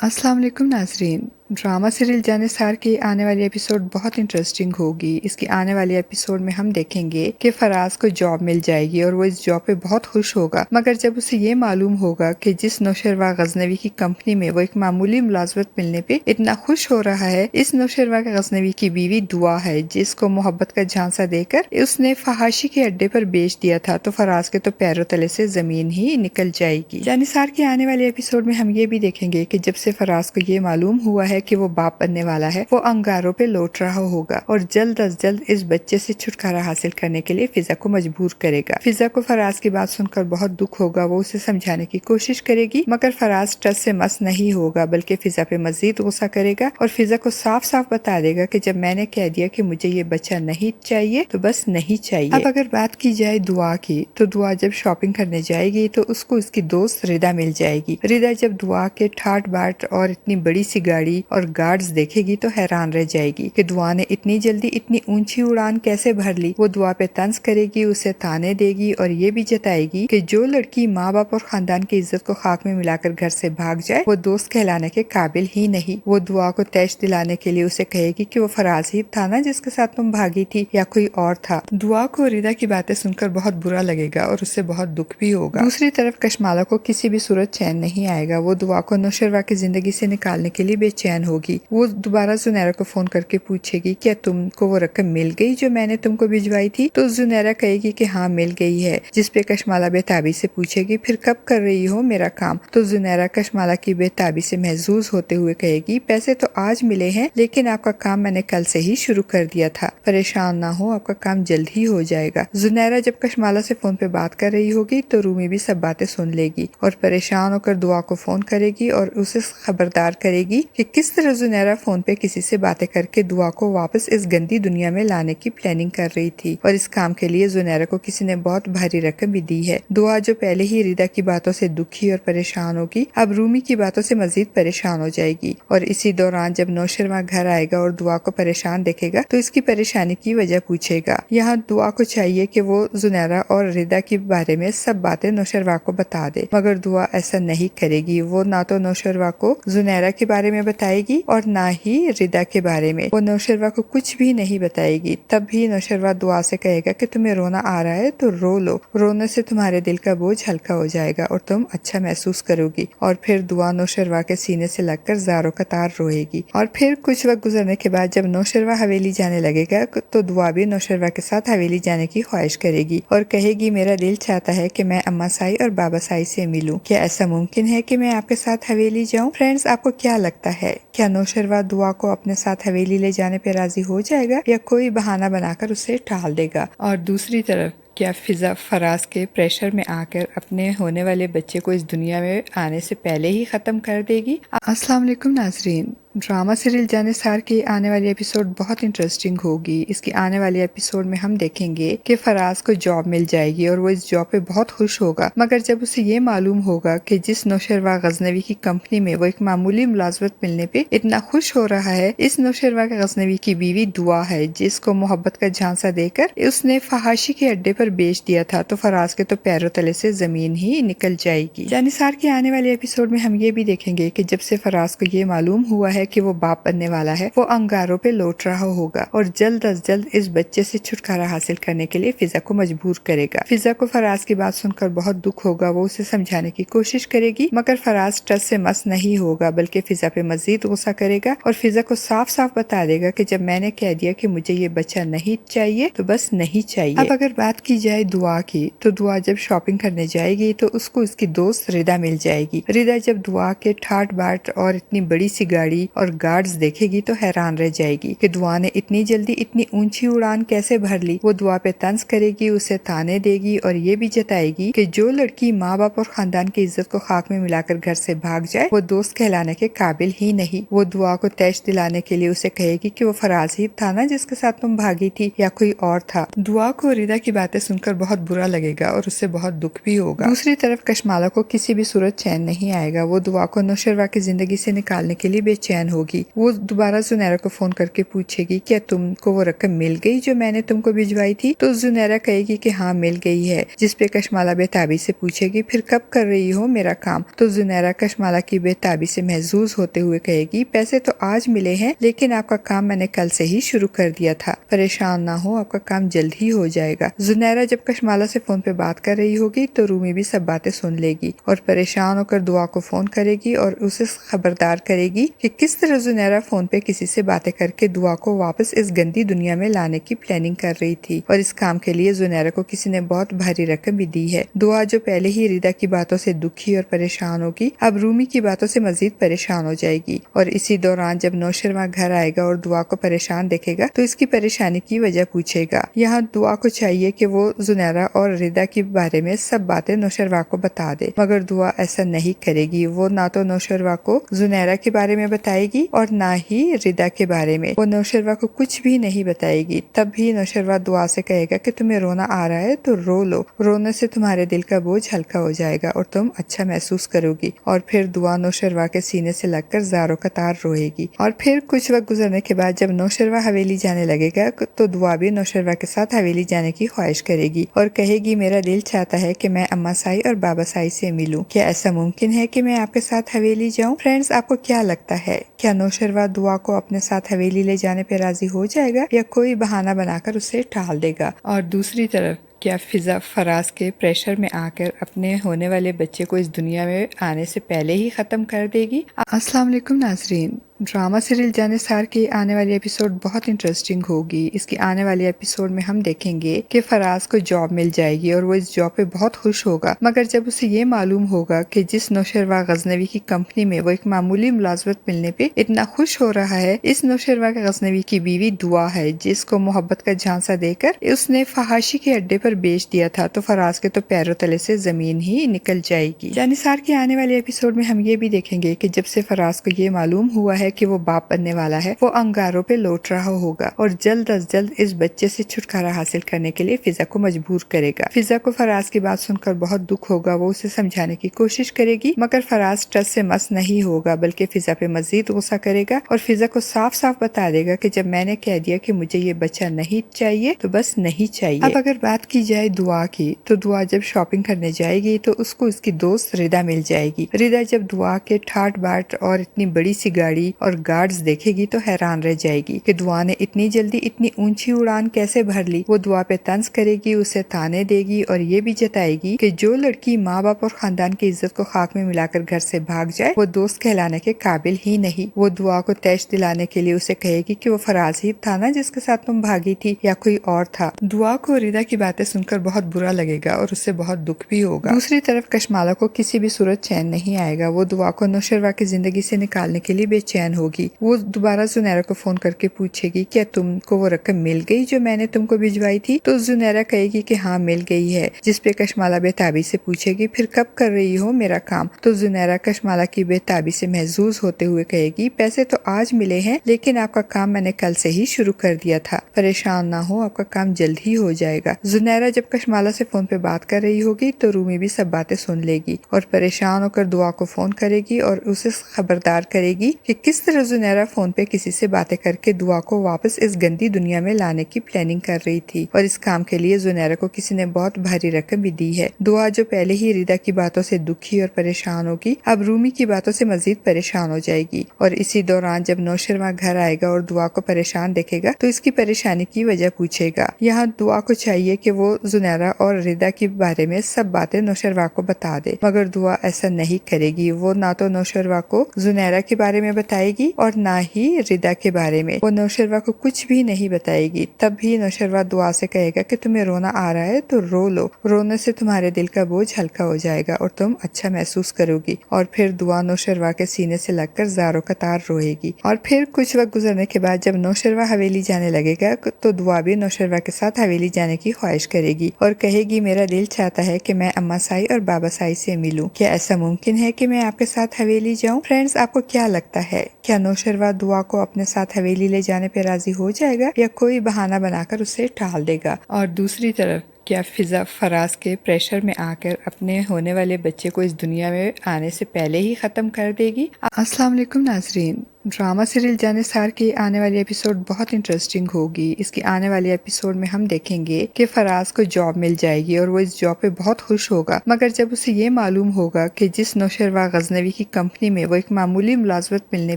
अस्सलाम वालेकुम नाजरीन। ड्रामा सीरियल जानिसार की आने वाली एपिसोड बहुत इंटरेस्टिंग होगी। इसकी आने वाली एपिसोड में हम देखेंगे कि फराज को जॉब मिल जाएगी और वो इस जॉब पे बहुत खुश होगा, मगर जब उसे ये मालूम होगा कि जिस नौशरवा गजनवी की कंपनी में वो एक मामूली मुलाजमत मिलने पे इतना खुश हो रहा है, इस नौशरवा गजनवी की बीवी दुआ है, जिसको मोहब्बत का झांसा देकर उसने फहाशी के अड्डे पर बेच दिया था, तो फराज के तो पैरों तले से जमीन ही निकल जाएगी। जानिसार की आने वाली एपिसोड में हम ये भी देखेंगे कि जब से फराज को ये मालूम हुआ है कि वो बाप बनने वाला है, वो अंगारों पे लौट रहा होगा और जल्द अज जल्द इस बच्चे से छुटकारा हासिल करने के लिए फिजा को मजबूर करेगा। फिजा को फराज की बात सुनकर बहुत दुख होगा। वो उसे समझाने की कोशिश करेगी, मगर फराज ट्रस्ट से मस नहीं होगा, बल्कि फिजा पे मजीद गुस्सा करेगा और फिजा को साफ साफ बता देगा कि जब मैंने कह दिया कि मुझे ये बच्चा नहीं चाहिए तो बस नहीं चाहिए। अब अगर बात की जाए दुआ की, तो दुआ जब शॉपिंग करने जाएगी तो उसको उसकी दोस्त रिदा मिल जाएगी। रिदा जब दुआ के ठाट बाट और इतनी बड़ी सी गाड़ी और गार्ड्स देखेगी तो हैरान रह जाएगी कि दुआ ने इतनी जल्दी इतनी ऊंची उड़ान कैसे भर ली। वो दुआ पे तंज करेगी, उसे ताने देगी और ये भी जताएगी कि जो लड़की माँ बाप और खानदान की इज्जत को खाक में मिलाकर घर से भाग जाए वो दोस्त कहलाने के काबिल ही नहीं। वो दुआ को तैश दिलाने के लिए उसे कहेगी कि वो फराज ही था ना जिसके साथ तुम भागी थी, या कोई और था। दुआ को रिदा की बातें सुनकर बहुत बुरा लगेगा और उससे बहुत दुख भी होगा। दूसरी तरफ कशमाला को किसी भी सूरत चैन नहीं आएगा। वो दुआ को नौशरवा की जिंदगी से निकालने के लिए बेचैन होगी। वो दोबारा जुनैरा को फोन करके पूछेगी क्या तुमको वो रकम मिल गई जो मैंने तुमको भिजवाई थी, तो जुनैरा कहेगी कि हाँ मिल गई है, जिसपे कशमाला बेताबी से पूछेगी फिर कब कर रही हो मेरा काम, तो जुनैरा कशमाला की बेताबी से महजूज होते हुए कहेगी पैसे तो आज मिले हैं, लेकिन आपका काम मैंने कल से ही शुरू कर दिया था, परेशान ना हो, आपका काम जल्द ही हो जाएगा। जुनैरा जब कशमाला से फोन पे बात कर रही होगी तो रूमी भी सब बातें सुन लेगी और परेशान होकर दुआ को फोन करेगी और उसे खबरदार करेगी कि किस तरह जुनैरा फोन पे किसी से बातें करके दुआ को वापस इस गंदी दुनिया में लाने की प्लानिंग कर रही थी, और इस काम के लिए जुनैरा को किसी ने बहुत भारी रकम भी दी है। दुआ जो पहले ही रिदा की बातों से दुखी और परेशान होगी, अब रूमी की बातों से मजीद परेशान हो जाएगी। और इसी दौरान जब नौशरवा घर आएगा और दुआ को परेशान देखेगा तो इसकी परेशानी की वजह पूछेगा। यहाँ दुआ को चाहिए कि वो जुनैरा और रिदा के बारे में सब बातें नौशरवा को बता दे, मगर दुआ ऐसा नहीं करेगी। वो ना तो नौशरवा को जुनैरा के बारे में बताएगी और ना ही रिदा के बारे में। वो नौशरवा को कुछ भी नहीं बताएगी। तब भी नौशरवा दुआ से कहेगा कि तुम्हें रोना आ रहा है तो रो लो, रोने से तुम्हारे दिल का बोझ हल्का हो जाएगा और तुम अच्छा महसूस करोगी। और फिर दुआ नौशरवा के सीने से लगकर ज़ारों कतार रोएगी। और फिर कुछ वक्त गुजरने के बाद जब नौशरवा हवेली जाने लगेगा तो दुआ भी नौशरवा के साथ हवेली जाने की ख्वाहिश करेगी और कहेगी मेरा दिल चाहता है कि मैं अम्मा साई और बाबा साई से मिलूं, क्या ऐसा मुमकिन है कि मैं आपके साथ हवेली जाऊं? फ्रेंड्स, आपको क्या लगता है, क्या नौशरवा दुआ को अपने साथ हवेली ले जाने पे राजी हो जाएगा या कोई बहाना बनाकर उसे टाल देगा? और दूसरी तरफ क्या फिजा फराज के प्रेशर में आकर अपने होने वाले बच्चे को इस दुनिया में आने से पहले ही खत्म कर देगी? अस्सलाम वालेकुम नाजरीन। ड्रामा सीरियल जानिसार की आने वाली एपिसोड बहुत इंटरेस्टिंग होगी। इसकी आने वाली एपिसोड में हम देखेंगे कि फराज को जॉब मिल जाएगी और वो इस जॉब पे बहुत खुश होगा, मगर जब उसे ये मालूम होगा कि जिस नौशरवा गजनवी की कंपनी में वो एक मामूली मुलाजमत मिलने पे इतना खुश हो रहा है, इस नौशरवा गजनवी की बीवी दुआ है, जिसको मोहब्बत का झांसा देकर उसने फहाशी के अड्डे पर बेच दिया था, तो फराज के तो पैरों तले से जमीन ही निकल जाएगी। जानिसार की आने वाली एपिसोड में हम ये भी देखेंगे कि जब से फराज को ये मालूम हुआ है कि वो बाप बनने वाला है, वो अंगारों पे लौट रहा होगा और जल्द अज जल्द इस बच्चे से छुटकारा हासिल करने के लिए फिजा को मजबूर करेगा। फिजा को फराज की बात सुनकर बहुत दुख होगा। वो उसे समझाने की कोशिश करेगी, मगर फराज ट्रस्ट से मस नहीं होगा, बल्कि फिजा पे मजीद गुस्सा करेगा और फिजा को साफ साफ बता देगा कि जब मैंने कह दिया कि मुझे ये बच्चा नहीं चाहिए तो बस नहीं चाहिए। अब अगर बात की जाए दुआ की, तो दुआ जब शॉपिंग करने जाएगी तो उसको उसकी दोस्त रिदा मिल जाएगी। रिदा जब दुआ के ठाट बाट और इतनी बड़ी सी गाड़ी और गार्ड्स देखेगी तो हैरान रह जाएगी कि दुआ ने इतनी जल्दी इतनी ऊंची उड़ान कैसे भर ली। वो दुआ पे तंज करेगी, उसे ताने देगी और ये भी जताएगी कि जो लड़की माँ बाप और खानदान की इज्जत को खाक में मिलाकर घर से भाग जाए वो दोस्त कहलाने के काबिल ही नहीं। वो दुआ को तैश दिलाने के लिए उसे कहेगी कि वो फराज ही था ना जिसके साथ तुम भागी थी, या कोई और था। दुआ को रिदा की बातें सुनकर बहुत बुरा लगेगा और उससे बहुत दुख भी होगा। दूसरी तरफ कशमाला को किसी भी सूरत चैन नहीं आएगा। वो दुआ को नौशरवा की जिंदगी से निकालने के लिए बेचैन बेचैन होगी। वो दोबारा जुनैरा को फोन करके पूछेगी क्या तुमको वो रकम मिल गई जो मैंने तुमको भिजवाई थी। तो जुनैरा कहेगी कि हाँ मिल गई है, जिसपे कशमाला बेताबी से पूछेगी फिर कब कर रही हो मेरा काम। तो जुनैरा कशमाला की बेताबी से महजूज होते हुए कहेगी पैसे तो आज मिले हैं लेकिन आपका काम मैंने कल से ही शुरू कर दिया था, परेशान ना हो, आपका काम जल्द ही हो जाएगा। जुनैरा जब कशमाला से फोन पे बात कर रही होगी तो रूमी भी सब बातें सुन लेगी और परेशान होकर दुआ को फोन करेगी और उसे खबरदार करेगी कि किस तरह जुनैरा फोन पे किसी से बातें करके दुआ को वापस इस गंदी दुनिया में लाने की प्लानिंग कर रही थी और इस काम के लिए जुनैरा को किसी ने बहुत भारी रकम भी दी है। दुआ जो पहले ही रिदा की बातों से दुखी और परेशान होगी, अब रूमी की बातों से मजीद परेशान हो जाएगी। और इसी दौरान जब नौशरवा घर आएगा और दुआ को परेशान देखेगा तो इसकी परेशानी की वजह पूछेगा। यहाँ दुआ को चाहिए कि वो जुनैरा और रिदा के बारे में सब बातें नौशरवा को बता दे, मगर दुआ ऐसा नहीं करेगी। वो ना तो नौशरवा को जुनैरा के बारे में बताएगी और ना ही रिदा के बारे में। वो नौशरवा को कुछ भी नहीं बताएगी। तब भी नौशरवा दुआ से कहेगा कि तुम्हें रोना आ रहा है तो रो लो, रोने से तुम्हारे दिल का बोझ हल्का हो जाएगा और तुम अच्छा महसूस करोगी। और फिर दुआ नौशरवा के सीने से लगकर ज़ारों कतार रोएगी। और फिर कुछ वक्त गुजरने के बाद जब नौशरवा हवेली जाने लगेगा तो दुआ भी नौशरवा के साथ हवेली जाने की ख्वाहिश करेगी और कहेगी मेरा दिल चाहता है कि मैं अम्मा साई और बाबा साई से मिलूं। क्या ऐसा मुमकिन है कि मैं आपके साथ हवेली जाऊं? फ्रेंड्स, आपको क्या लगता है, क्या नौशरवा दुआ को अपने साथ हवेली ले जाने पे राजी हो जाएगा या कोई बहाना बनाकर उसे टाल देगा? और दूसरी तरफ क्या फिजा फराज के प्रेशर में आकर अपने होने वाले बच्चे को इस दुनिया में आने से पहले ही खत्म कर देगी? अस्सलाम वालेकुम नाजरीन, ड्रामा सीरियल जानिसार की आने वाली एपिसोड बहुत इंटरेस्टिंग होगी। इसकी आने वाली एपिसोड में हम देखेंगे कि फराज को जॉब मिल जाएगी और वो इस जॉब पे बहुत खुश होगा, मगर जब उसे ये मालूम होगा कि जिस नौशरवा गजनवी की कंपनी में वो एक मामूली मुलाजमत मिलने पे इतना खुश हो रहा है, इस नौशरवा गजनवी की बीवी दुआ है, जिसको मोहब्बत का झांसा देकर उसने फहाशी के अड्डे पर बेच दिया था, तो फराज के तो पैरों तले से जमीन ही निकल जाएगी। जानिसार की आने वाली एपिसोड में हम ये भी देखेंगे कि जब से फराज को ये मालूम हुआ है कि वो बाप बनने वाला है, वो अंगारों पे लौट रहा होगा और जल्द अज जल्द इस बच्चे से छुटकारा हासिल करने के लिए फिजा को मजबूर करेगा। फिजा को फराज की बात सुनकर बहुत दुख होगा। वो उसे समझाने की कोशिश करेगी, मगर फराज ट्रस्ट से मस नहीं होगा, बल्कि फिजा पे मजीद गुस्सा करेगा और फिजा को साफ साफ बता देगा कि जब मैंने कह दिया कि मुझे ये बच्चा नहीं चाहिए तो बस नहीं चाहिए। अब अगर बात की जाए दुआ की, तो दुआ जब शॉपिंग करने जाएगी तो उसको उसकी दोस्त रिदा मिल जाएगी। रिदा जब दुआ के ठाट बाट और इतनी बड़ी सी गाड़ी और गार्ड्स देखेगी तो हैरान रह जाएगी कि दुआ ने इतनी जल्दी इतनी ऊंची उड़ान कैसे भर ली। वो दुआ पे तंज करेगी, उसे ताने देगी और ये भी जताएगी कि जो लड़की माँ बाप और खानदान की इज्जत को खाक में मिलाकर घर से भाग जाए वो दोस्त कहलाने के काबिल ही नहीं। वो दुआ को तैश दिलाने के लिए उसे कहेगी कि वो फराज ही था ना जिसके साथ तुम भागी थी, या कोई और था। दुआ को रिदा की बातें सुनकर बहुत बुरा लगेगा और उससे बहुत दुख भी होगा। दूसरी तरफ कशमाला को किसी भी सूरत चैन नहीं आएगा। वो दुआ को नौशरवा की जिंदगी से निकालने के लिए बेचैन होगी। वो दोबारा जुनैरा को फोन करके पूछेगी क्या तुमको वो रकम मिल गई जो मैंने तुमको भिजवाई थी। तो जुनैरा कहेगी कि हाँ मिल गई है, जिसपे कशमाला बेताबी से पूछेगी फिर कब कर रही हो मेरा काम। तो जुनैरा कशमाला की बेताबी से महजूज होते हुए कहेगी पैसे तो आज मिले हैं लेकिन आपका काम मैंने कल से ही शुरू कर दिया था, परेशान ना हो, आपका काम जल्द ही हो जाएगा। जुनैरा जब कशमाला से फोन पे बात कर रही होगी तो रूमी भी सब बातें सुन लेगी और परेशान होकर दुआ को फोन करेगी और उसे खबरदार करेगी कि किस तरह जुनैरा फोन पे किसी से बातें करके दुआ को वापस इस गंदी दुनिया में लाने की प्लानिंग कर रही थी और इस काम के लिए जुनैरा को किसी ने बहुत भारी रकम भी दी है। दुआ जो पहले ही रिदा की बातों से दुखी और परेशान होगी, अब रूमी की बातों से मजीद परेशान हो जाएगी। और इसी दौरान जब नौशरवा घर आएगा और दुआ को परेशान देखेगा तो इसकी परेशानी की वजह पूछेगा। यहाँ दुआ को चाहिए कि वो जुनैरा और रिदा के बारे में सब बातें नौशरवा को बता दे, मगर दुआ ऐसा नहीं करेगी। वो ना तो नौशरवा को जुनैरा के बारे में बताएगी और ना ही रिदा के बारे में। वो नौशरवा को कुछ भी नहीं बताएगी। तब भी नौशरवा दुआ से कहेगा कि तुम्हें रोना आ रहा है तो रो लो, रोने से तुम्हारे दिल का बोझ हल्का हो जाएगा और तुम अच्छा महसूस करोगी। और फिर दुआ नौशरवा के सीने से लगकर ज़ारों कतार रोएगी। और फिर कुछ वक्त गुजरने के बाद जब नौशरवा हवेली जाने लगेगा तो दुआ भी नौशरवा के साथ हवेली जाने की ख्वाहिश करेगी और कहेगी मेरा दिल चाहता है कि मैं अम्मा साई और बाबा साई से मिलूं। क्या ऐसा मुमकिन है कि मैं आपके साथ हवेली जाऊं? फ्रेंड्स, आपको क्या लगता है, क्या नौशरवा दुआ को अपने साथ हवेली ले जाने पे राजी हो जाएगा या कोई बहाना बनाकर उसे टाल देगा? और दूसरी तरफ क्या फिजा फराज के प्रेशर में आकर अपने होने वाले बच्चे को इस दुनिया में आने से पहले ही खत्म कर देगी? अस्सलाम वालेकुम नाजरीन, ड्रामा सीरियल जानिसार की आने वाली एपिसोड बहुत इंटरेस्टिंग होगी। इसकी आने वाली एपिसोड में हम देखेंगे कि फराज को जॉब मिल जाएगी और वो इस जॉब पे बहुत खुश होगा, मगर जब उसे ये मालूम होगा कि जिस नौशरवा गजनवी की कंपनी में वो एक मामूली मुलाजमत मिलने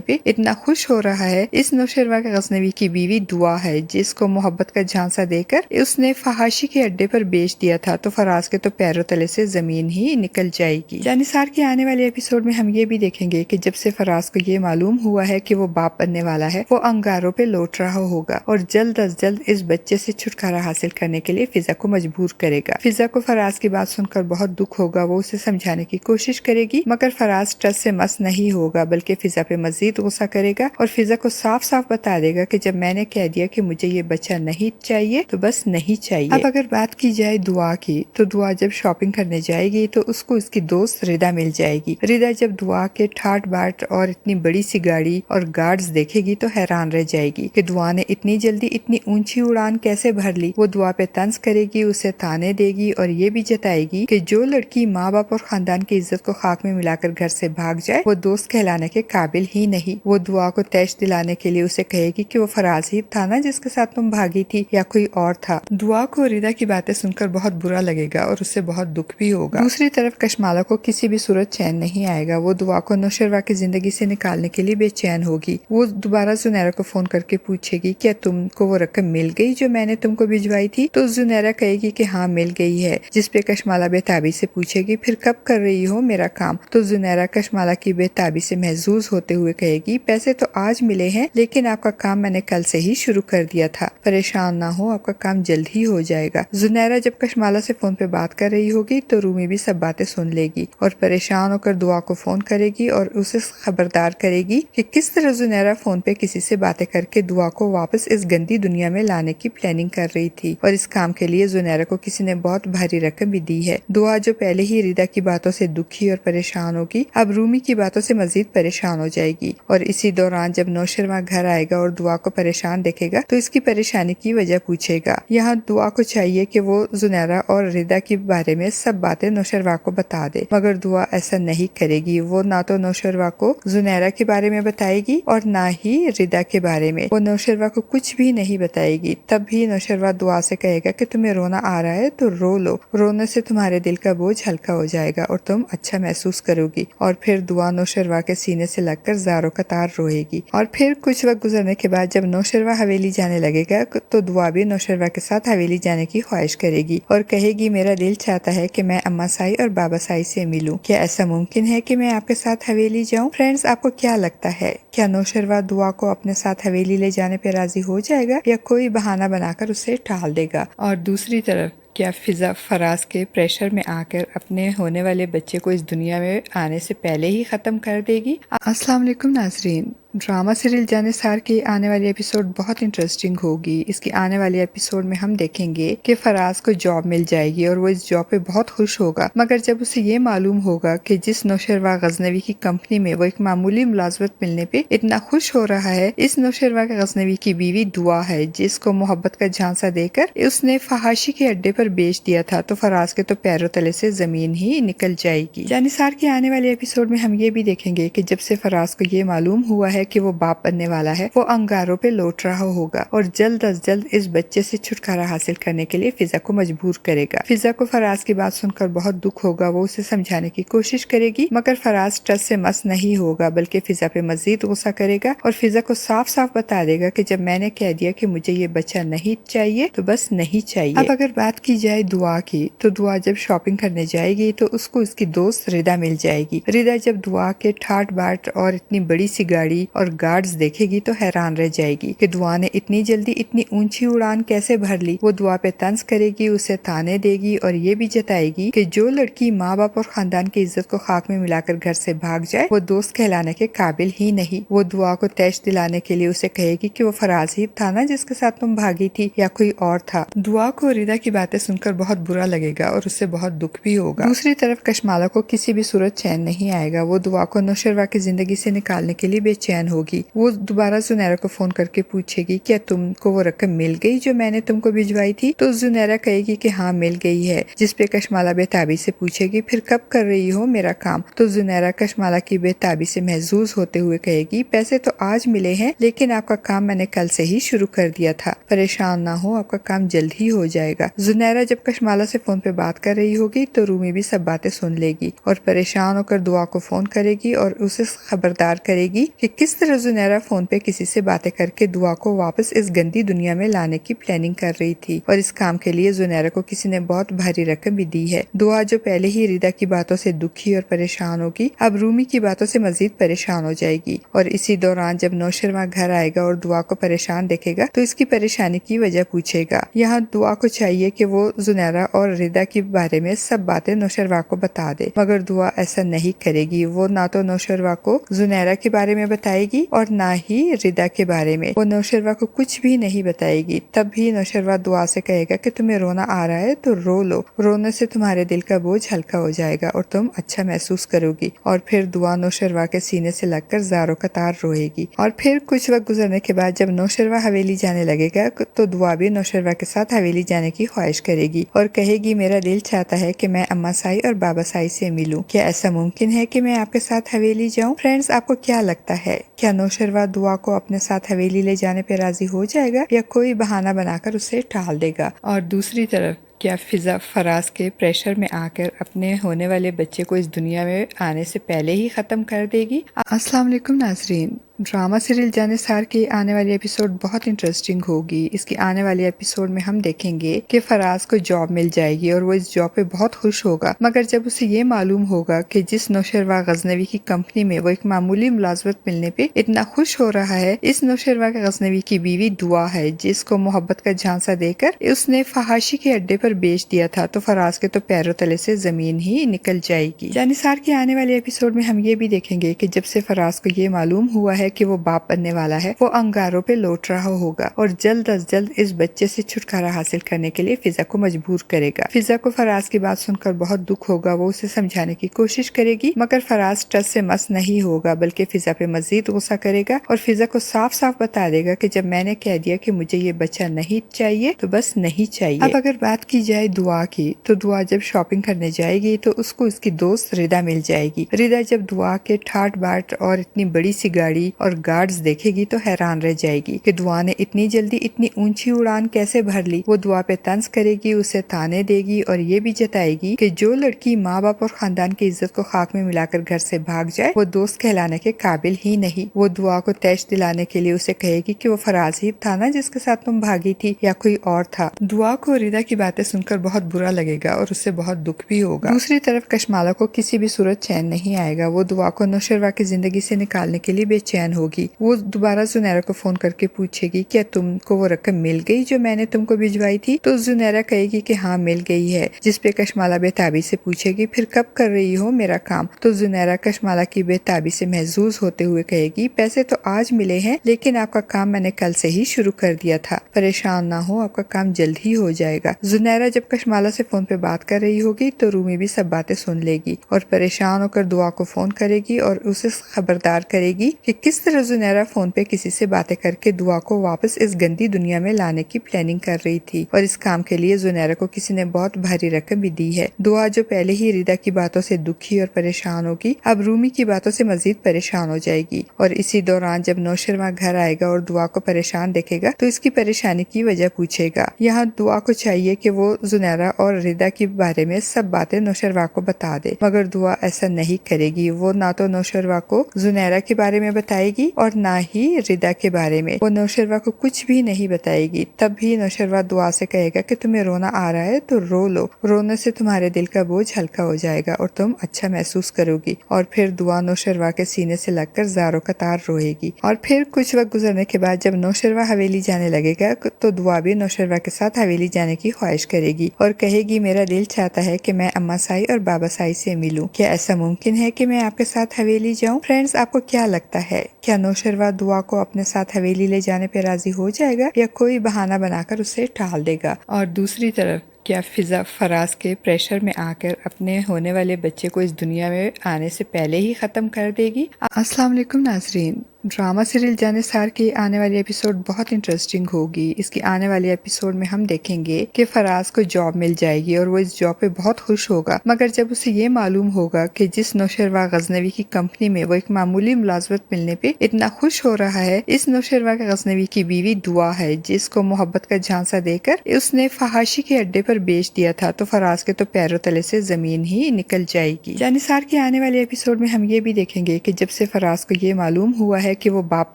पे इतना खुश हो रहा है, इस नौशरवा गजनवी की बीवी दुआ है, जिसको मोहब्बत का झांसा देकर उसने फहाशी के अड्डे पर बेच दिया था, तो फराज के तो पैरों तले से जमीन ही निकल जाएगी। जानिसार की आने वाली एपिसोड में हम ये भी देखेंगे कि जब से फराज को ये मालूम हुआ है कि वो बाप बनने वाला है, वो अंगारों पे लौट रहा होगा और जल्द अज जल्द इस बच्चे से छुटकारा हासिल करने के लिए फिजा को मजबूर करेगा। फिजा को फराज की बात सुनकर बहुत दुख होगा, वो उसे समझाने की कोशिश करेगी, मगर फराज ट्रस्ट से मस नहीं होगा, बल्कि फिजा पे मजीद गुस्सा करेगा और फिजा को साफ साफ बता देगा कि जब मैंने कह दिया कि मुझे ये बच्चा नहीं चाहिए तो बस नहीं चाहिए। अब अगर बात की जाए दुआ की, तो दुआ जब शॉपिंग करने जाएगी तो उसको उसकी दोस्त रिदा मिल जाएगी। रिदा जब दुआ के ठाट बाट और इतनी बड़ी सी गाड़ी और गार्ड्स देखेगी तो हैरान रह जाएगी कि दुआ ने इतनी जल्दी इतनी ऊंची उड़ान कैसे भर ली। वो दुआ पे तंज करेगी, उसे ताने देगी और ये भी जताएगी कि जो लड़की माँ बाप और खानदान की इज्जत को खाक में मिलाकर घर से भाग जाए वो दोस्त कहलाने के काबिल ही नहीं। वो दुआ को तैश दिलाने के लिए उसे कहेगी कि वो फराज ही था ना जिसके साथ तुम भागी थी, या कोई और था। दुआ को रिदा की बातें सुनकर बहुत बुरा लगेगा और उससे बहुत दुख भी होगा। दूसरी तरफ कशमाला को किसी भी सूरत चैन नहीं आएगा। वो दुआ को नौशरवा की जिंदगी से निकालने के लिए बेचैन होगी। वो दोबारा जुनैरा को फोन करके पूछेगी क्या तुमको वो रकम मिल गई जो मैंने तुमको भिजवाई थी, तो जुनैरा कहेगी कि हाँ मिल गई है, जिस पे कशमाला बेताबी से पूछेगी फिर कब कर रही हो मेरा काम, तो जुनैरा कशमाला की बेताबी से महजूज होते हुए कहेगी पैसे तो आज मिले हैं लेकिन आपका काम मैंने कल से ही शुरू कर दिया था, परेशान ना हो, आपका काम जल्द ही हो जाएगा। जुनैरा जब कशमाला से फोन पे बात कर रही होगी तो रूमी भी सब बातें सुन लेगी और परेशान होकर दुआ को फोन करेगी और उसे खबरदार करेगी कि किस तरह जुनैरा फोन पे किसी से बातें करके दुआ को वापस इस गंदी दुनिया में लाने की प्लानिंग कर रही थी और इस काम के लिए जुनैरा को किसी ने बहुत भारी रकम भी दी है। दुआ जो पहले ही रिदा की बातों से दुखी और परेशान होगी, अब रूमी की बातों से मजीद परेशान हो जाएगी। और इसी दौरान जब नौशरवा घर आएगा और दुआ को परेशान देखेगा तो इसकी परेशानी की वजह पूछेगा। यहाँ दुआ को चाहिए कि वो जुनैरा और रिदा के बारे में सब बातें नौशरवा को बता दे, मगर दुआ ऐसा नहीं करेगी। वो ना तो नौशरवा को जुनैरा के बारे में बताएगी और ना ही रिदा के बारे में। वो नौशरवा को कुछ भी नहीं बताएगी। तब भी नौशरवा दुआ से कहेगा कि तुम्हें रोना आ रहा है तो रो लो, रोने से तुम्हारे दिल का बोझ हल्का हो जाएगा और तुम अच्छा महसूस करोगी। और फिर दुआ नौशरवा के सीने से लगकर ज़ारों कतार रोएगी। और फिर कुछ वक्त गुजरने के बाद जब नौशरवा हवेली जाने लगेगा तो दुआ भी नौशरवा के साथ हवेली जाने की ख्वाहिश करेगी और कहेगी मेरा दिल चाहता है कि मैं अम्मा साई और बाबा साई से मिलूं, क्या ऐसा मुमकिन है कि मैं आपके साथ हवेली जाऊं? फ्रेंड्स, आपको क्या लगता है, क्या नौशरवा दुआ को अपने साथ हवेली ले जाने पे राजी हो जाएगा या कोई बहाना बनाकर उसे टाल देगा? और दूसरी तरफ क्या फिजा फराज के प्रेशर में आकर अपने होने वाले बच्चे को इस दुनिया में आने से पहले ही खत्म कर देगी? अस्सलाम वालेकुम नाजरीन, ड्रामा सीरियल जानिसार की आने वाली एपिसोड बहुत इंटरेस्टिंग होगी। इसकी आने वाली एपिसोड में हम देखेंगे कि फराज को जॉब मिल जाएगी और वो इस जॉब पे बहुत खुश होगा, मगर जब उसे ये मालूम होगा कि जिस नौशरवा गजनवी की कंपनी में वो एक मामूली मुलाजमत मिलने पे इतना खुश हो रहा है, इस नौशरवा गजनवी की बीवी दुआ है, जिसको मोहब्बत का झांसा देकर उसने फहाशी के अड्डे पर बेच दिया था, तो फराज के तो पैरों तले से जमीन ही निकल जाएगी। जानिसार की आने वाले एपिसोड में हम ये भी देखेंगे कि जब से फराज को ये मालूम हुआ है कि वो बाप बनने वाला है, वो अंगारों पे लौट रहा होगा और जल्द अज जल्द इस बच्चे से छुटकारा हासिल करने के लिए फिजा को मजबूर करेगा। फिजा को फराज की बात सुनकर बहुत दुख होगा। वो उसे समझाने की कोशिश करेगी, मगर फराज ट्रस्ट से मस नहीं होगा, बल्कि फिजा पे मजीद गुस्सा करेगा और फिजा को साफ साफ बता देगा कि जब मैंने कह दिया कि मुझे ये बच्चा नहीं चाहिए तो बस नहीं चाहिए। अब अगर बात की जाए दुआ की, तो दुआ जब शॉपिंग करने जाएगी तो उसको उसकी दोस्त रिदा मिल जाएगी। रिदा जब दुआ के ठाट बाट और इतनी बड़ी सी गाड़ी और गार्ड्स देखेगी तो हैरान रह जाएगी कि दुआ ने इतनी जल्दी इतनी ऊंची उड़ान कैसे भर ली। वो दुआ पे तंज करेगी, उसे ताने देगी और ये भी जताएगी कि जो लड़की माँ बाप और खानदान की इज्जत को खाक में मिलाकर घर से भाग जाए वो दोस्त कहलाने के काबिल ही नहीं। वो दुआ को तैश दिलाने के लिए उसे कहेगी कि वो फराज ही था ना जिसके साथ तुम भागी थी, या कोई और था। दुआ को रिदा की बातें सुनकर बहुत बुरा लगेगा और उससे बहुत दुख भी होगा। दूसरी तरफ कशमाला को किसी भी सूरत चैन नहीं आएगा। वो दुआ को नौशरवा की जिंदगी से निकालने के लिए बेचैन बेचैन होगी। वो दोबारा जुनैरा को फोन करके पूछेगी क्या तुमको वो रकम मिल गई जो मैंने तुमको भिजवाई थी? तो जुनैरा कहेगी कि हाँ मिल गई है, जिस पे कशमाला बेताबी से पूछेगी फिर कब कर रही हो मेरा काम? तो जुनैरा कशमाला की बेताबी से महजूज होते हुए कहेगी पैसे तो आज मिले हैं लेकिन आपका काम मैंने कल से ही शुरू कर दिया था, परेशान ना हो, आपका काम जल्द ही हो जाएगा। जुनैरा जब कशमाला से फोन पे बात कर रही होगी तो रूमी भी सब बातें सुन लेगी और परेशान होकर दुआ को फोन करेगी और उसे खबरदार करेगी कि किस तरह जुनैरा फोन पे किसी से बातें करके दुआ को वापस इस गंदी दुनिया में लाने की प्लानिंग कर रही थी और इस काम के लिए जुनैरा को किसी ने बहुत भारी रकम भी दी है। दुआ जो पहले ही रिदा की बातों से दुखी और परेशान होगी, अब रूमी की बातों से मजीद परेशान हो जाएगी। और इसी दौरान जब नौशरवा घर आएगा और दुआ को परेशान देखेगा तो इसकी परेशानी की वजह पूछेगा। यहाँ दुआ को चाहिए कि वो जुनैरा और रिदा के बारे में सब बातें नौशरवा को बता दे, मगर दुआ ऐसा नहीं करेगी। वो ना तो नौशरवा को जुनैरा के बारे में बताएगी और ना ही रिदा के बारे में। वो नौशरवा को कुछ भी नहीं बताएगी। तब भी नौशरवा दुआ से कहेगा कि तुम्हें रोना आ रहा है तो रो लो, रोने से तुम्हारे दिल का बोझ हल्का हो जाएगा और तुम अच्छा महसूस करोगी। और फिर दुआ नौशरवा के सीने से लगकर ज़ारों कतार रोएगी। और फिर कुछ वक्त गुजरने के बाद जब नौशरवा हवेली जाने लगेगा तो दुआ भी नौशरवा के साथ हवेली जाने की ख्वाहिश करेगी और कहेगी मेरा दिल चाहता है कि मैं अम्मा साई और बाबा साई से मिलूं, क्या ऐसा मुमकिन है कि मैं आपके साथ हवेली जाऊं? फ्रेंड्स, आपको क्या लगता है, क्या नौशरवा दुआ को अपने साथ हवेली ले जाने पे राजी हो जाएगा या कोई बहाना बनाकर उसे टाल देगा? और दूसरी तरफ क्या फिजा फराज के प्रेशर में आकर अपने होने वाले बच्चे को इस दुनिया में आने से पहले ही खत्म कर देगी? अस्सलाम वालेकुम नाजरीन, ड्रामा सीरियल जानिसार की आने वाली एपिसोड बहुत इंटरेस्टिंग होगी। इसकी आने वाली एपिसोड में हम देखेंगे कि फराज को जॉब मिल जाएगी और वो इस जॉब पे बहुत खुश होगा, मगर जब उसे ये मालूम होगा कि जिस नौशरवा गजनवी की कंपनी में वो एक मामूली मुलाजमत मिलने पे इतना खुश हो रहा है, इस नौशरवा गजनवी की बीवी दुआ है जिसको मोहब्बत का झांसा देकर उसने फहाशी के अड्डे पर बेच दिया था, तो फराज के तो पैरों तले से जमीन ही निकल जाएगी। जानिसार की आने वाले एपिसोड में हम ये भी देखेंगे कि जब से फराज को ये मालूम हुआ है कि वो बाप बनने वाला है, वो अंगारों पे लौट रहा होगा और जल्द अज जल्द इस बच्चे से छुटकारा हासिल करने के लिए फिजा को मजबूर करेगा। फिजा को फराज की बात सुनकर बहुत दुख होगा। वो उसे समझाने की कोशिश करेगी, मगर फराज टस से मस नहीं होगा बल्कि फिजा पे मजीद गुस्सा करेगा और फिजा को साफ साफ बता देगा कि जब मैंने कह दिया कि मुझे ये बच्चा नहीं चाहिए तो बस नहीं चाहिए। अब अगर बात की जाए दुआ की, तो दुआ जब शॉपिंग करने जाएगी तो उसको उसकी दोस्त रिदा मिल जाएगी। रिदा जब दुआ के ठाट बाट और इतनी बड़ी सी गाड़ी और गार्ड्स देखेगी तो हैरान रह जाएगी कि दुआ ने इतनी जल्दी इतनी ऊंची उड़ान कैसे भर ली। वो दुआ पे तंज करेगी, उसे ताने देगी और ये भी जताएगी कि जो लड़की माँ बाप और खानदान की इज्जत को खाक में मिलाकर घर से भाग जाए वो दोस्त कहलाने के काबिल ही नहीं। वो दुआ को तैश दिलाने के लिए उसे कहेगी कि वो फराज ही था ना जिसके साथ तुम भागी थी या कोई और था। दुआ को रिदा की बातें सुनकर बहुत बुरा लगेगा और उससे बहुत दुख भी होगा। दूसरी तरफ कशमाला को किसी भी सूरत चैन नहीं आएगा। वो दुआ को नौशरवा की जिंदगी से निकालने के लिए बेचैन होगी। वो दोबारा जुनैरा को फोन करके पूछेगी क्या तुमको वो रकम मिल गई जो मैंने तुमको भिजवाई थी? तो जुनैरा कहेगी कि हाँ मिल गई है, जिस पे कशमाला बेताबी से पूछेगी फिर कब कर रही हो मेरा काम? तो जुनैरा कशमाला की बेताबी से महजूज होते हुए कहेगी पैसे तो आज मिले हैं लेकिन आपका काम मैंने कल से ही शुरू कर दिया था, परेशान ना हो, आपका काम जल्द ही हो जाएगा। जुनैरा जब कशमाला से फोन पे बात कर रही होगी तो रूमी भी सब बातें सुन लेगी और परेशान होकर दुआ को फोन करेगी और उसे खबरदार करेगी कि किस तरह जुनैरा फोन पे किसी से बातें करके दुआ को वापस इस गंदी दुनिया में लाने की प्लानिंग कर रही थी और इस काम के लिए जुनैरा को किसी ने बहुत भारी रकम भी दी है। दुआ जो पहले ही रिदा की बातों से दुखी और परेशान होगी, अब रूमी की बातों से मजीद परेशान हो जाएगी। और इसी दौरान जब नौशरवा घर आएगा और दुआ को परेशान देखेगा तो इसकी परेशानी की वजह पूछेगा। यहाँ दुआ को चाहिए कि वो जुनैरा और रिदा के बारे में सब बातें नौशरवा को बता दे, मगर दुआ ऐसा नहीं करेगी। वो ना तो नौशरवा को जुनैरा के बारे में बताएगी और ना ही रिदा के बारे में। वो नौशरवा को कुछ भी नहीं बताएगी। तब भी नौशरवा दुआ से कहेगा कि तुम्हें रोना आ रहा है तो रो लो, रोने से तुम्हारे दिल का बोझ हल्का हो जाएगा और तुम अच्छा महसूस करोगी। और फिर दुआ नौशरवा के सीने से लगकर ज़ारों कतार रोएगी। और फिर कुछ वक्त गुजरने के बाद जब नौशरवा हवेली जाने लगेगा तो दुआ भी नौशरवा के साथ हवेली जाने की ख्वाहिश करेगी और कहेगी मेरा दिल चाहता है कि मैं अम्मा साई और बाबा साई से मिलूं, क्या ऐसा मुमकिन है कि मैं आपके साथ हवेली जाऊं? फ्रेंड्स, आपको क्या लगता है, क्या नौशरवा दुआ को अपने साथ हवेली ले जाने पे राजी हो जाएगा या कोई बहाना बनाकर उसे टाल देगा? और दूसरी तरफ क्या फिजा फराज के प्रेशर में आकर अपने होने वाले बच्चे को इस दुनिया में आने से पहले ही खत्म कर देगी? अस्सलाम वालेकुम नाजरीन, ड्रामा सीरियल जानिसार की आने वाली एपिसोड बहुत इंटरेस्टिंग होगी। इसकी आने वाली एपिसोड में हम देखेंगे कि फराज को जॉब मिल जाएगी और वो इस जॉब पे बहुत खुश होगा, मगर जब उसे ये मालूम होगा कि जिस नौशरवा गजनवी की कंपनी में वो एक मामूली मुलाजमत मिलने पे इतना खुश हो रहा है, इस नौशरवा गजनवी की बीवी दुआ है, जिसको मोहब्बत का झांसा देकर उसने फहाशी के अड्डे पर बेच दिया था, तो फराज के तो पैरों तले से जमीन ही निकल जाएगी। जानिसार की आने वाली एपिसोड में हम ये भी देखेंगे कि जब से फराज को ये मालूम हुआ है कि वो बाप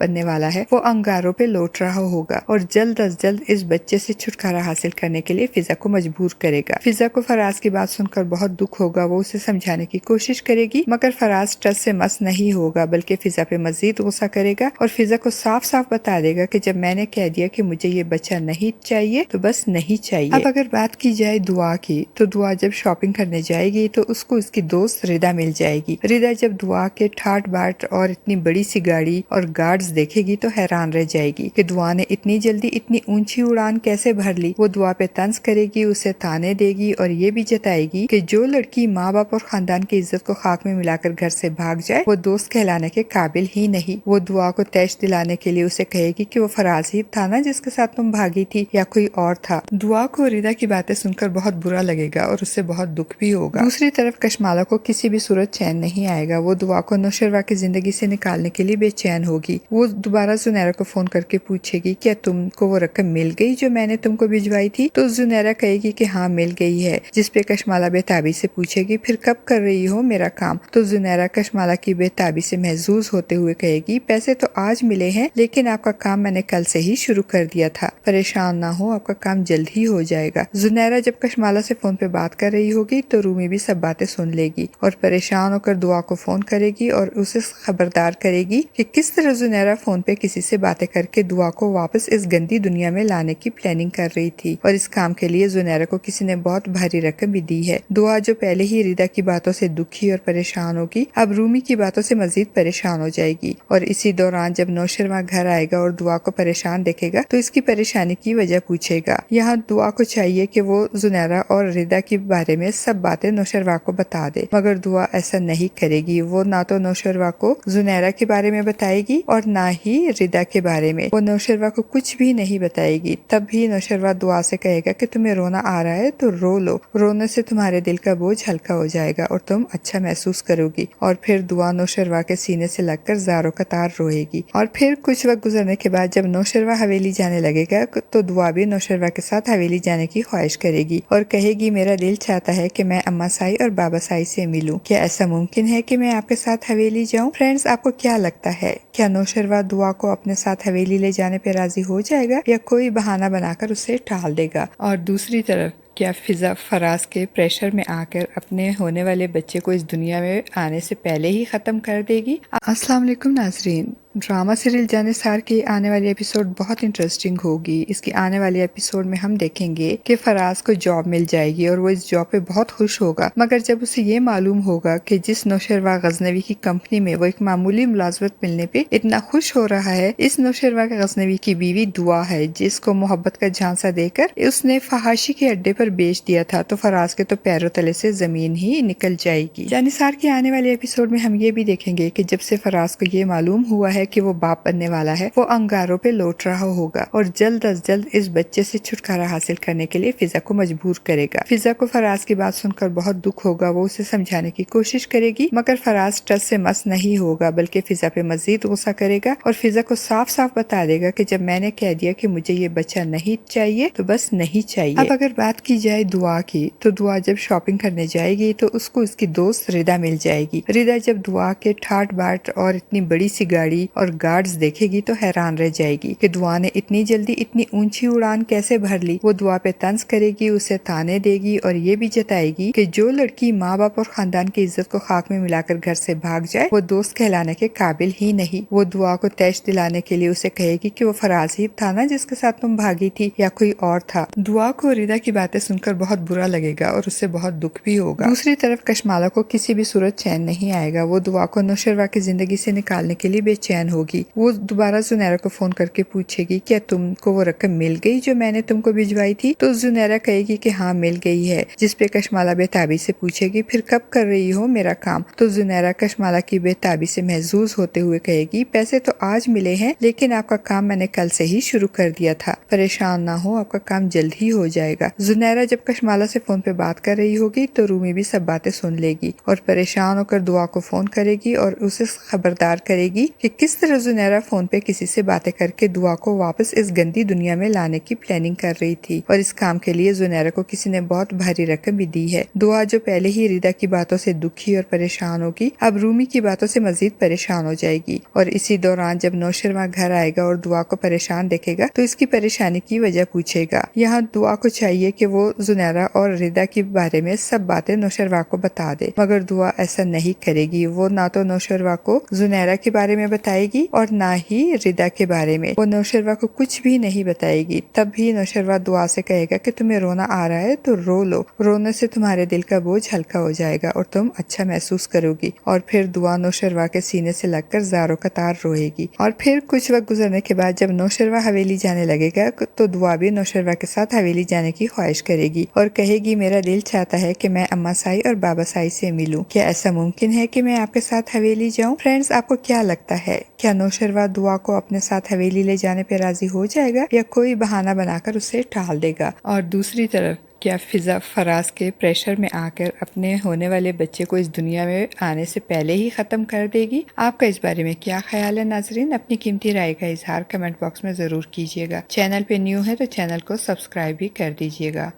बनने वाला है, वो अंगारों पे लौट रहा होगा और जल्द अज जल्द इस बच्चे से छुटकारा हासिल करने के लिए फिजा को मजबूर करेगा। फिजा को फराज की बात सुनकर बहुत दुख होगा, वो उसे समझाने की कोशिश करेगी, मगर फराज टस से मस नहीं होगा, बल्कि फिजा पे मजीद गुस्सा करेगा और फिजा को साफ साफ बता देगा कि जब मैंने कह दिया कि मुझे ये बच्चा नहीं चाहिए तो बस नहीं चाहिए। अब अगर बात की जाए दुआ की, तो दुआ जब शॉपिंग करने जाएगी तो उसको उसकी दोस्त रिदा मिल जाएगी। रिदा जब दुआ के ठाट बाट और इतनी बड़ी सी गाड़ी और गार्ड्स देखेगी तो हैरान रह जाएगी कि दुआ ने इतनी जल्दी इतनी ऊंची उड़ान कैसे भर ली। वो दुआ पे तंज करेगी, उसे ताने देगी और ये भी जताएगी कि जो लड़की माँ बाप और खानदान की इज्जत को खाक में मिलाकर घर से भाग जाए वो दोस्त कहलाने के काबिल ही नहीं। वो दुआ को तैश दिलाने के लिए उसे कहेगी कि वो फराज ही था ना जिसके साथ तुम भागी थी, या कोई और था। दुआ को रिदा की बातें सुनकर बहुत बुरा लगेगा और उससे बहुत दुख भी होगा। दूसरी तरफ कशमाला को किसी भी सूरत चैन नहीं आएगा। वो दुआ को नौशरवा की जिंदगी से निकालने के लिए बेचैन होगी। वो दोबारा जुनैरा को फोन करके पूछेगी क्या तुमको वो रकम मिल गई जो मैंने तुमको भिजवाई थी, तो जुनैरा कहेगी कि हाँ मिल गई है, जिसपे कशमाला बेताबी से पूछेगी फिर कब कर रही हो मेरा काम, तो जुनैरा कशमाला की बेताबी से महजूज होते हुए कहेगी पैसे तो आज मिले हैं लेकिन आपका काम मैंने कल से ही शुरू कर दिया था, परेशान ना हो आपका काम जल्द ही हो जाएगा। जुनैरा जब कशमाला से फोन पे बात कर रही होगी तो रूमी भी सब बातें सुन लेगी और परेशान होकर दुआ को फोन करेगी और उसे खबरदार करेगी कि किस तरह जुनैरा फोन पे किसी से बातें करके दुआ को वापस इस गंदी दुनिया में लाने की प्लानिंग कर रही थी और इस काम के लिए जुनैरा को किसी ने बहुत भारी रकम भी दी है। दुआ जो पहले ही रिदा की बातों से दुखी और परेशान होगी, अब रूमी की बातों से मजीद परेशान हो जाएगी। और इसी दौरान जब नौशरवा घर आएगा और दुआ को परेशान देखेगा तो इसकी परेशानी की वजह पूछेगा। यहाँ दुआ को चाहिए कि वो जुनैरा और रिदा के बारे में सब बातें नौशरवा को बता दे, मगर दुआ ऐसा नहीं करेगी। वो ना तो नौशरवा को जुनैरा के बारे में बताएगी और ना ही रिदा के बारे में। वो नौशरवा को कुछ भी नहीं बताएगी। तब भी नौशरवा दुआ से कहेगा कि तुम्हें रोना आ रहा है तो रो लो, रोने से तुम्हारे दिल का बोझ हल्का हो जाएगा और तुम अच्छा महसूस करोगी। और फिर दुआ नौशरवा के सीने से लगकर ज़ारों कतार रोएगी। और फिर कुछ वक्त गुजरने के बाद जब नौशरवा हवेली जाने लगेगा तो दुआ भी नौशरवा के साथ हवेली जाने की ख्वाहिश करेगी और कहेगी मेरा दिल चाहता है कि मैं अम्मा साई और बाबा साई से मिलूं, क्या ऐसा मुमकिन है कि मैं आपके साथ हवेली जाऊं? फ्रेंड्स, आपको क्या लगता है, क्या नौशरवा दुआ को अपने साथ हवेली ले जाने पे राजी हो जाएगा या कोई बहाना बनाकर उसे टाल देगा? और दूसरी तरफ क्या फिजा फराज के प्रेशर में आकर अपने होने वाले बच्चे को इस दुनिया में आने से पहले ही खत्म कर देगी? अस्सलाम वालेकुम नाजरीन, ड्रामा सीरियल जानिसार की आने वाली एपिसोड बहुत इंटरेस्टिंग होगी। इसकी आने वाली एपिसोड में हम देखेंगे कि फराज को जॉब मिल जाएगी और वो इस जॉब पे बहुत खुश होगा, मगर जब उसे ये मालूम होगा कि जिस नौशरवा गजनवी की कंपनी में वो एक मामूली मुलाजमत मिलने पे इतना खुश हो रहा है, इस नौशरवा गजनवी की बीवी दुआ है, जिसको मोहब्बत का झांसा देकर उसने फहाशी के अड्डे पर बेच दिया था, तो फराज के तो पैरों तले से जमीन ही निकल जाएगी। जानिसार की आने वाली एपिसोड में हम ये भी देखेंगे कि जब से फराज को ये मालूम हुआ है कि वो बाप बनने वाला है, वो अंगारों पे लौट रहा होगा और जल्द अज जल्द इस बच्चे से छुटकारा हासिल करने के लिए फिजा को मजबूर करेगा। फिजा को फराज की बात सुनकर बहुत दुख होगा। वो उसे समझाने की कोशिश करेगी, मगर फराज टस से मस नहीं होगा, बल्कि फिजा पे मजीद गुस्सा करेगा और फिजा को साफ साफ बता देगा कि जब मैंने कह दिया कि मुझे ये बच्चा नहीं चाहिए तो बस नहीं चाहिए। अब अगर बात की जाए दुआ की, तो दुआ जब शॉपिंग करने जाएगी तो उसको उसकी दोस्त रिदा मिल जाएगी। रिदा जब दुआ के ठाट बाट और इतनी बड़ी सी गाड़ी और गार्ड्स देखेगी तो हैरान रह जाएगी कि दुआ ने इतनी जल्दी इतनी ऊंची उड़ान कैसे भर ली। वो दुआ पे तंज करेगी, उसे ताने देगी और ये भी जताएगी कि जो लड़की माँ बाप और खानदान की इज्जत को खाक में मिलाकर घर से भाग जाए वो दोस्त कहलाने के काबिल ही नहीं। वो दुआ को तैश दिलाने के लिए उसे कहेगी कि वो फराज ही था ना जिसके साथ तुम भागी थी, या कोई और था। दुआ को रिदा की बातें सुनकर बहुत बुरा लगेगा और उससे बहुत दुख भी होगा। दूसरी तरफ कशमाला को किसी भी सूरत चैन नहीं आएगा। वो दुआ को नौशरवा की जिंदगी से निकालने के लिए बेचैन प्लान होगी। वो दोबारा जुनैरा को फोन करके पूछेगी क्या तुमको वो रकम मिल गई जो मैंने तुमको भिजवाई थी? तो जुनैरा कहेगी कि हाँ मिल गई है, जिसपे कशमाला बेताबी से पूछेगी फिर कब कर रही हो मेरा काम? तो जुनैरा कशमाला की बेताबी से महजूज होते हुए कहेगी पैसे तो आज मिले हैं लेकिन आपका काम मैंने कल से ही शुरू कर दिया था, परेशान ना हो, आपका काम जल्द ही हो जाएगा। जुनैरा जब कशमाला से फोन पे बात कर रही होगी तो रूमी भी सब बातें सुन लेगी और परेशान होकर दुआ को फोन करेगी और उसे खबरदार करेगी कि किस तरह जुनैरा फोन पे किसी से बातें करके दुआ को वापस इस गंदी दुनिया में लाने की प्लानिंग कर रही थी और इस काम के लिए जुनैरा को किसी ने बहुत भारी रकम भी दी है। दुआ जो पहले ही रिदा की बातों से दुखी और परेशान होगी, अब रूमी की बातों से मजीद परेशान हो जाएगी। और इसी दौरान जब नौशरवा घर आएगा और दुआ को परेशान देखेगा तो इसकी परेशानी की वजह पूछेगा। यहाँ दुआ को चाहिए कि वो जुनैरा और रिदा के बारे में सब बातें नौशरवा को बता दे, मगर दुआ ऐसा नहीं करेगी। वो ना तो नौशरवा को जुनैरा के बारे में बताएगी और ना ही रिदा के बारे में। वो नौशरवा को कुछ भी नहीं बताएगी। तब भी नौशरवा दुआ से कहेगा कि तुम्हें रोना आ रहा है तो रो लो, रोने से तुम्हारे दिल का बोझ हल्का हो जाएगा और तुम अच्छा महसूस करोगी। और फिर दुआ नौशरवा के सीने से लगकर ज़ारों कतार रोएगी। और फिर कुछ वक्त गुजरने के बाद जब नौशरवा हवेली जाने लगेगा तो दुआ भी नौशरवा के साथ हवेली जाने की ख्वाहिश करेगी और कहेगी मेरा दिल चाहता है कि मैं अम्मा साई और बाबा साई से मिलूं। क्या ऐसा मुमकिन है कि मैं आपके साथ हवेली जाऊं? फ्रेंड्स, आपको क्या लगता है, क्या नौशरवा दुआ को अपने साथ हवेली ले जाने पे राजी हो जाएगा या कोई बहाना बनाकर उसे टाल देगा? और दूसरी तरफ क्या फिजा फराज के प्रेशर में आकर अपने होने वाले बच्चे को इस दुनिया में आने से पहले ही खत्म कर देगी? आपका इस बारे में क्या ख्याल है नाजरीन? अपनी कीमती राय का इजहार कमेंट बॉक्स में जरूर कीजिएगा। चैनल पे न्यू है तो चैनल को सब्सक्राइब भी कर दीजिएगा।